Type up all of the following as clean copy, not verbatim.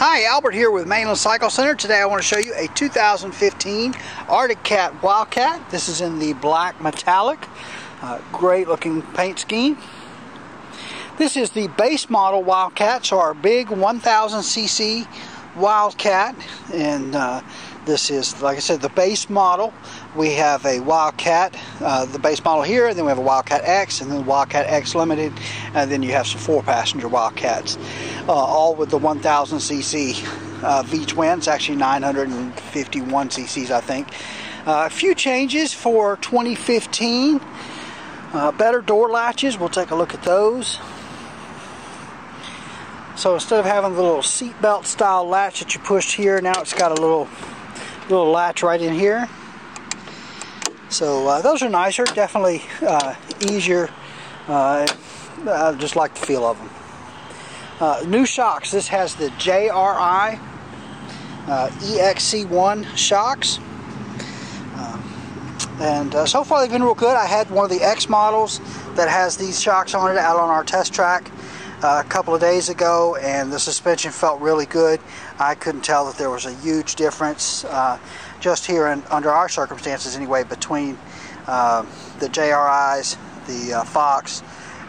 Hi, Albert here with Mainland Cycle Center. Today I want to show you a 2015 Arctic Cat Wildcat. This is in the black metallic. Great looking paint scheme. This is the base model Wildcat, so our big 1000cc Wildcat. And this is, like I said, the base model. We have a Wildcat, the base model here, and then we have a Wildcat X, and then Wildcat X Limited, and then you have some 4-passenger Wildcats, all with the 1000cc V-twin. It's actually 951 cc's, I think. A few changes for 2015. Better door latches. We'll take a look at those. So instead of having the little seatbelt style latch that you pushed here, now it's got a little latch right in here. So those are nicer, definitely easier. I just like the feel of them. New shocks. This has the JRI EXC1 shocks. And so far they've been real good. I had one of the X models that has these shocks on it out on our test track a couple of days ago, and the suspension felt really good. I couldn't tell that there was a huge difference just here under our circumstances anyway, between the JRIs, the Fox,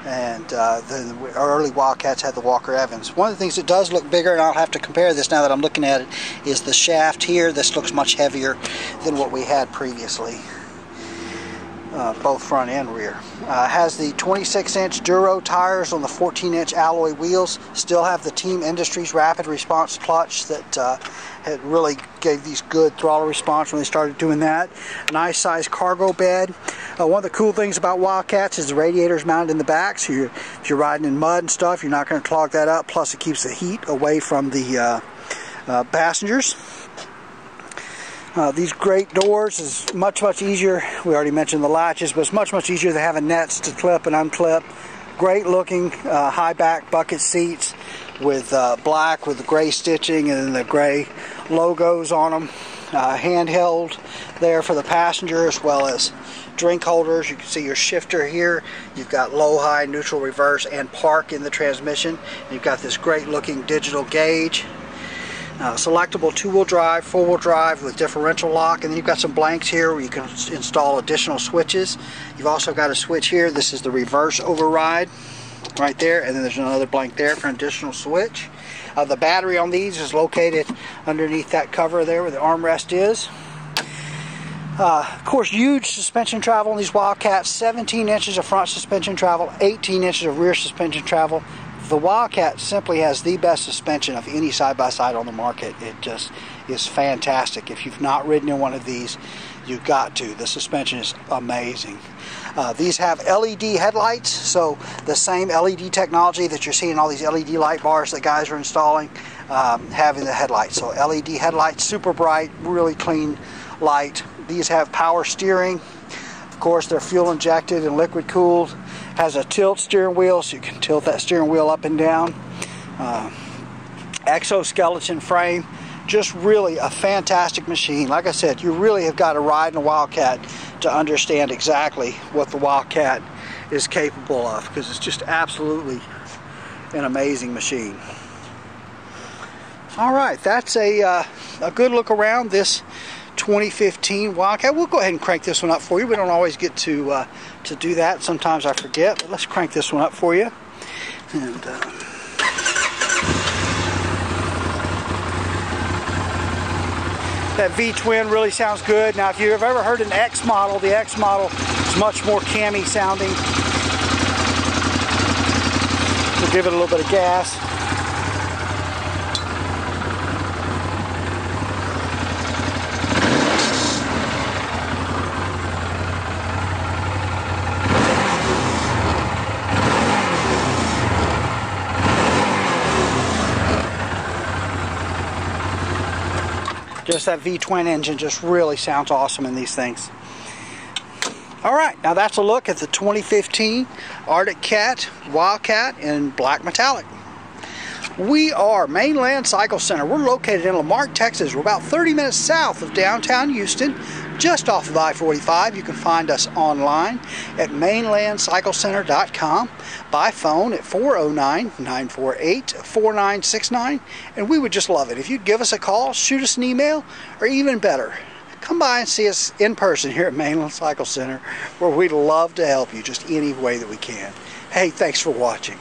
and the early Wildcats had the Walker Evans. One of the things that does look bigger, and I'll have to compare this now that I'm looking at it, is the shaft here. This looks much heavier than what we had previously. Both front and rear. Has the 26-inch Duro tires on the 14-inch alloy wheels. Still have the Team Industries rapid response clutch that had really gave these good throttle response when they started doing that. Nice size cargo bed. One of the cool things about Wildcats is the radiator's mounted in the back, so if you're riding in mud and stuff, you're not going to clog that up. Plus it keeps the heat away from the passengers. These great doors is much easier. We already mentioned the latches, but it's much easier than having nets to clip and unclip. Great looking high back bucket seats with black with the gray stitching and the gray logos on them. Handheld there for the passenger, as well as drink holders. You can see your shifter here. You've got low, high, neutral, reverse, and park in the transmission. You've got this great looking digital gauge. Selectable 2-wheel drive, 4-wheel drive with differential lock, and then you've got some blanks here where you can install additional switches. You've also got a switch here. This is the reverse override right there, and then there's another blank there for an additional switch. The battery on these is located underneath that cover there where the armrest is. Of course, huge suspension travel on these Wildcats. 17 inches of front suspension travel, 18 inches of rear suspension travel. The Wildcat simply has the best suspension of any side-by-side on the market. It just is fantastic. If you've not ridden in one of these, you've got to. The suspension is amazing. These have LED headlights, so the same LED technology that you're seeing in all these LED light bars that guys are installing, having the headlights. So LED headlights, super bright, really clean light. These have power steering. Of course, they're fuel injected and liquid cooled. Has a tilt steering wheel, so you can tilt that steering wheel up and down. Exoskeleton frame. Just really a fantastic machine. Like I said, you really have got to ride in a Wildcat to understand exactly what the Wildcat is capable of, because it's just absolutely an amazing machine. Alright, that's a good look around this 2015 Wildcat. We'll go ahead and crank this one up for you. We don't always get to do that. Sometimes I forget, but let's crank this one up for you. And that V-twin really sounds good. Now, if you've ever heard an X model, the X model is much more cammy sounding. We'll give it a little bit of gas. Just that V-twin engine just really sounds awesome in these things. Alright, now that's a look at the 2015 Arctic Cat Wildcat in black metallic. We are Mainland Cycle Center. We're located in Marque, Texas. We're about 30 minutes south of downtown Houston, just off of I-45. You can find us online at mainlandcyclecenter.com, by phone at 409-948-4969, and we would just love it if you'd give us a call, shoot us an email, or even better, come by and see us in person here at Mainland Cycle Center, where we'd love to help you just any way that we can. Hey, thanks for watching.